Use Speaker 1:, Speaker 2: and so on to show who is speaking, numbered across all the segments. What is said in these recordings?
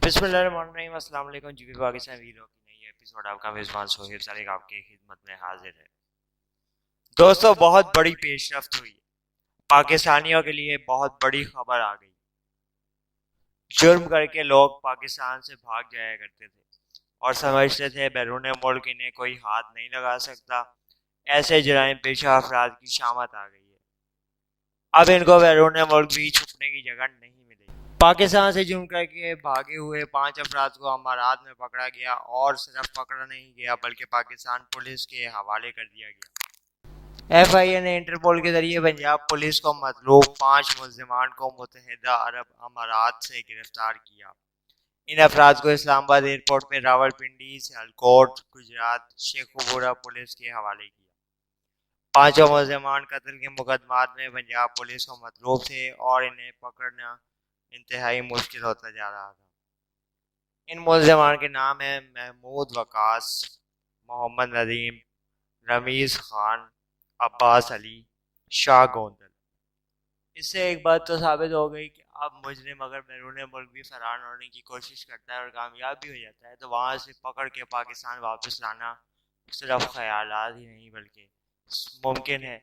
Speaker 1: بسم اللہ الرحمن الرحیم۔ السلام علیکم جی بی پاکستان ویڈیو کی نئی ایپیسوڈ آپ کا میزبان سہیل سالک آپ کی خدمت میں حاضر ہے۔ دوستو بہت بڑی پیش رفت ہوئی ہے، پاکستانیوں کے لیے بہت بڑی خبر آ گئی۔ جرم کر کے لوگ پاکستان سے بھاگ جایا کرتے تھے اور سمجھتے تھے بیرون ملک انہیں کوئی ہاتھ نہیں لگا سکتا۔ ایسے جرائم پیشہ افراد کی شامت آ گئی ہے، اب ان کو بیرون ملک بھی چھپنے کی جگہ نہیں ملے گی۔ پاکستان سے جرم کر کے بھاگے ہوئے 5 افراد کو امارات میں پکڑا گیا، اور صرف پکڑا نہیں گیا بلکہ پاکستان پولیس کے حوالے کر دیا گیا۔ ایف آئی اے نے انٹرپول کے ذریعے پنجاب پولیس کو مطلوب 5 ملزمان کو متحدہ عرب امارات سے گرفتار کیا۔ ان افراد کو اسلام آباد ایئرپورٹ میں راولپنڈی، سیالکوٹ، گجرات شیخوپورہ پولیس کے حوالے کیا۔ 5 ملزمان قتل کے مقدمات میں پنجاب پولیس کو مطلوب تھے اور انہیں پکڑنا انتہائی مشکل ہوتا جا رہا تھا۔ ان ملزمان کے نام ہیں محمود وقاص، محمد ندیم، رمیز خان، عباس علی، شاہ گوندل۔ اس سے ایک بات تو ثابت ہو گئی کہ اب مجرم اگر بیرون ملک بھی فرار ہونے کی کوشش کرتا ہے اور کامیاب بھی ہو جاتا ہے تو وہاں سے پکڑ کے پاکستان واپس لانا صرف خیالات ہی نہیں بلکہ ممکن ہے،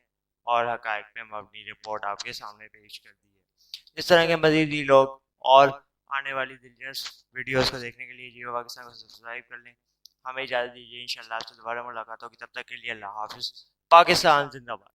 Speaker 1: اور حقائق پہ مبنی رپورٹ آپ کے سامنے پیش کر دی ہے۔ اس طرح کے مزید بھی لوگ اور آنے والی دلچسپ ویڈیوز کو دیکھنے کے لیے جیو پاکستان کو سبسکرائب کر لیں۔ ہمیں اجازت دیجیے، انشاءاللہ آپ سے دوبارہ ملاقات ہوگی، تب تک کے لیے اللہ حافظ۔ پاکستان زندہ باد۔